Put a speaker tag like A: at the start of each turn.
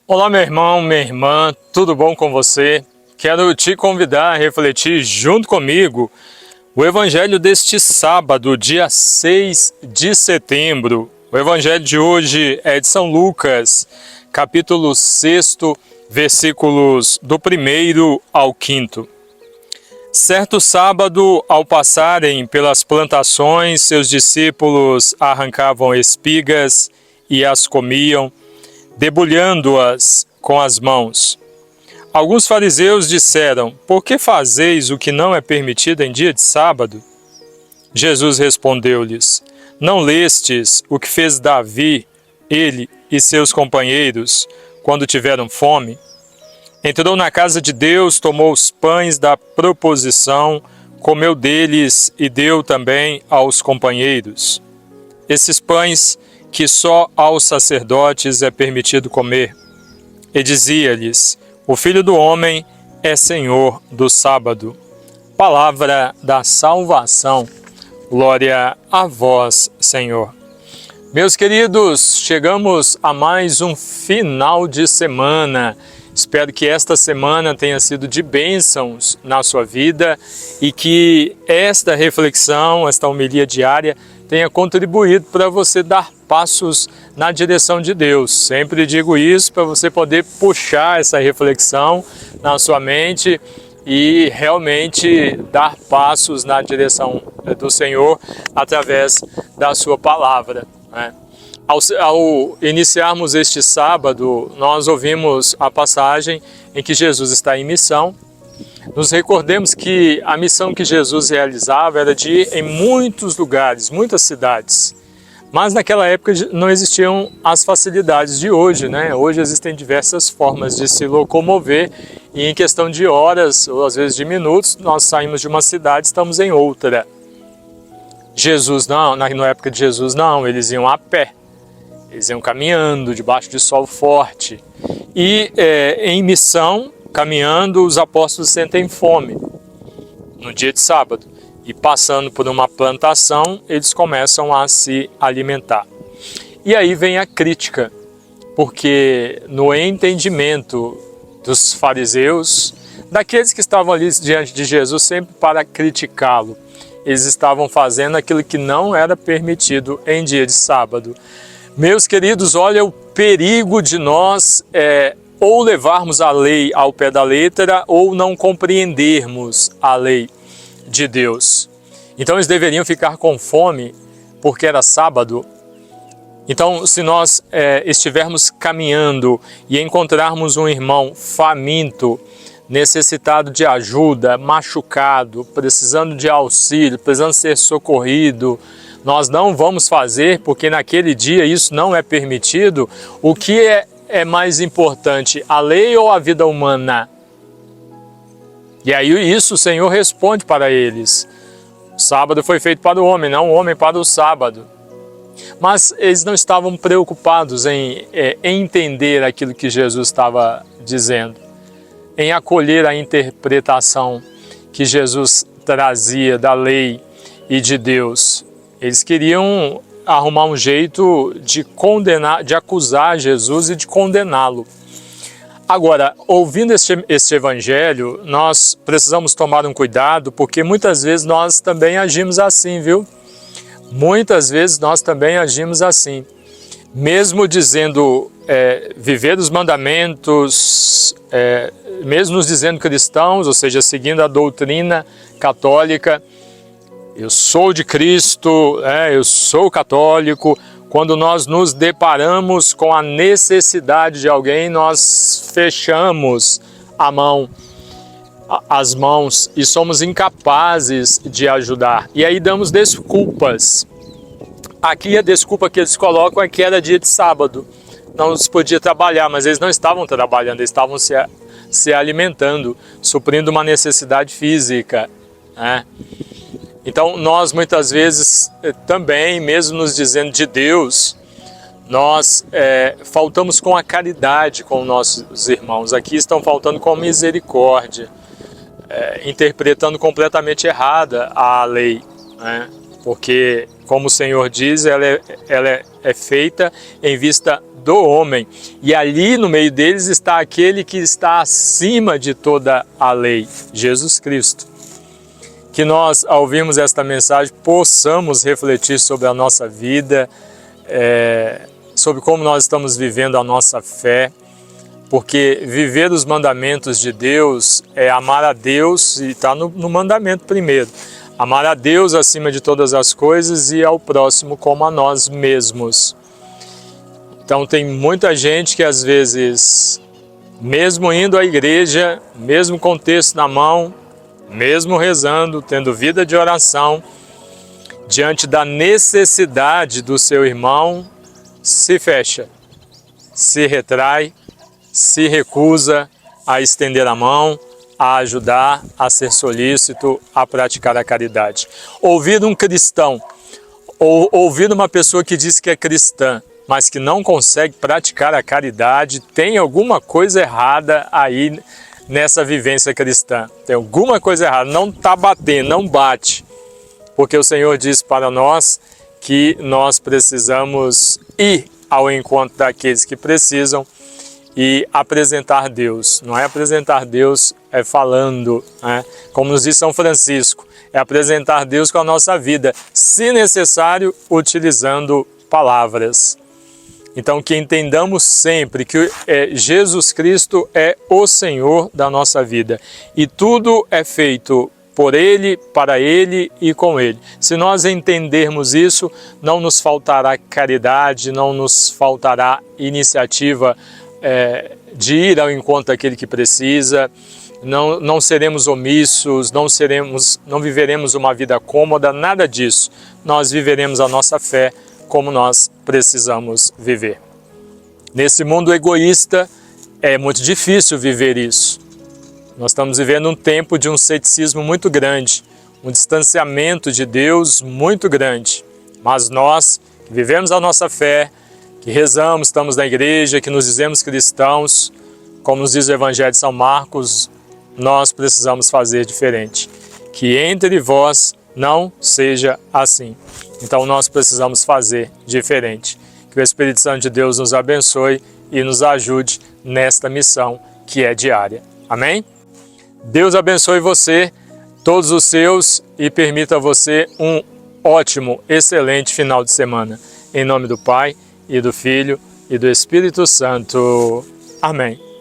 A: Olá, meu irmão, minha irmã, tudo bom com você? Quero te convidar a refletir junto comigo o evangelho deste sábado, dia 6 de setembro. O evangelho de hoje é de São Lucas, capítulo 6, versículos do 1º ao 5º. Certo sábado, ao passarem pelas plantações, seus discípulos arrancavam espigas e as comiam, debulhando-as com as mãos. Alguns fariseus disseram: "Por que fazeis o que não é permitido em dia de sábado?" Jesus respondeu-lhes: "Não lestes o que fez Davi, ele e seus companheiros, quando tiveram fome? Entrou na casa de Deus, tomou os pães da proposição, comeu deles e deu também aos companheiros. Esses pães que só aos sacerdotes é permitido comer. E dizia-lhes: o Filho do Homem é Senhor do sábado." Palavra da salvação. Glória a vós, Senhor. Meus queridos, chegamos a mais um final de semana. Espero que esta semana tenha sido de bênçãos na sua vida e que esta reflexão, esta homilia diária, tenha contribuído para você dar passos na direção de Deus. Sempre digo isso para você poder puxar essa reflexão na sua mente e realmente dar passos na direção do Senhor através da sua palavra, né? Ao iniciarmos este sábado, nós ouvimos a passagem em que Jesus está em missão. Nos recordemos que a missão que Jesus realizava era de ir em muitos lugares, muitas cidades. Mas naquela época não existiam as facilidades de hoje, né? Hoje existem diversas formas de se locomover e em questão de horas, ou às vezes de minutos, nós saímos de uma cidade e estamos em outra. Jesus não, na época de Jesus não, eles iam a pé. Eles iam caminhando debaixo de sol forte. E em missão, caminhando, os apóstolos sentem fome no dia de sábado. E passando por uma plantação, eles começam a se alimentar. E aí vem a crítica, porque no entendimento dos fariseus, daqueles que estavam ali diante de Jesus sempre para criticá-lo, eles estavam fazendo aquilo que não era permitido em dia de sábado. Meus queridos, olha o perigo de nós ou levarmos a lei ao pé da letra ou não compreendermos a lei de Deus. Então eles deveriam ficar com fome porque era sábado. Então, se nós estivermos caminhando e encontrarmos um irmão faminto, necessitado de ajuda, machucado, precisando de auxílio, precisando ser socorrido, nós não vamos fazer, porque naquele dia isso não é permitido. O que é mais importante, a lei ou a vida humana? E aí isso o Senhor responde para eles. O sábado foi feito para o homem, não o homem para o sábado. Mas eles não estavam preocupados em entender aquilo que Jesus estava dizendo, em acolher a interpretação que Jesus trazia da lei e de Deus. Eles queriam arrumar um jeito de condenar, de acusar Jesus e de condená-lo. Agora, ouvindo este evangelho, nós precisamos tomar um cuidado, porque muitas vezes nós também agimos assim, viu? Muitas vezes nós também agimos assim. Mesmo dizendo viver os mandamentos, mesmo nos dizendo cristãos, ou seja, seguindo a doutrina católica, eu sou de Cristo, eu sou católico. Quando nós nos deparamos com a necessidade de alguém, nós fechamos as mãos e somos incapazes de ajudar. E aí damos desculpas. Aqui a desculpa que eles colocam é que era dia de sábado. Não se podia trabalhar, mas eles não estavam trabalhando, eles estavam se alimentando, suprindo uma necessidade física, né? Então nós muitas vezes também, mesmo nos dizendo de Deus, nós faltamos com a caridade com nossos irmãos. Aqui estão faltando com misericórdia, interpretando completamente errada a lei, né? porque, como o Senhor diz, ela é feita em vista do homem. E ali no meio deles está aquele que está acima de toda a lei, Jesus Cristo. Que nós, ao ouvirmos esta mensagem, possamos refletir sobre a nossa vida, sobre como nós estamos vivendo a nossa fé, porque viver os mandamentos de Deus é amar a Deus, e está no mandamento primeiro. Amar a Deus acima de todas as coisas e ao próximo como a nós mesmos. Então tem muita gente que às vezes, mesmo indo à igreja, mesmo com o texto na mão, mesmo rezando, tendo vida de oração, diante da necessidade do seu irmão, se fecha, se retrai, se recusa a estender a mão, a ajudar, a ser solícito, a praticar a caridade. Ouvir um cristão, ou ouvir uma pessoa que diz que é cristã, mas que não consegue praticar a caridade, tem alguma coisa errada aí nessa vivência cristã. Tem alguma coisa errada, não está batendo, não bate. Porque o Senhor diz para nós que nós precisamos ir ao encontro daqueles que precisam e apresentar Deus. Não é apresentar Deus falando, né? Como nos diz São Francisco, é apresentar Deus com a nossa vida, se necessário, utilizando palavras. Então, que entendamos sempre que Jesus Cristo é o Senhor da nossa vida e tudo é feito por Ele, para Ele e com Ele. Se nós entendermos isso, não nos faltará caridade, não nos faltará iniciativa de ir ao encontro daquele que precisa, não seremos omissos, não viveremos uma vida cômoda, nada disso. Nós viveremos a nossa fé como nós precisamos viver. Nesse mundo egoísta, é muito difícil viver isso. Nós estamos vivendo um tempo de um ceticismo muito grande, um distanciamento de Deus muito grande. Mas nós, que vivemos a nossa fé, que rezamos, estamos na igreja, que nos dizemos cristãos, como nos diz o Evangelho de São Marcos, nós precisamos fazer diferente. Que entre vós não seja assim. Então nós precisamos fazer diferente. Que o Espírito Santo de Deus nos abençoe e nos ajude nesta missão que é diária. Amém? Deus abençoe você, todos os seus, e permita a você um ótimo, excelente final de semana. Em nome do Pai, e do Filho, e do Espírito Santo. Amém.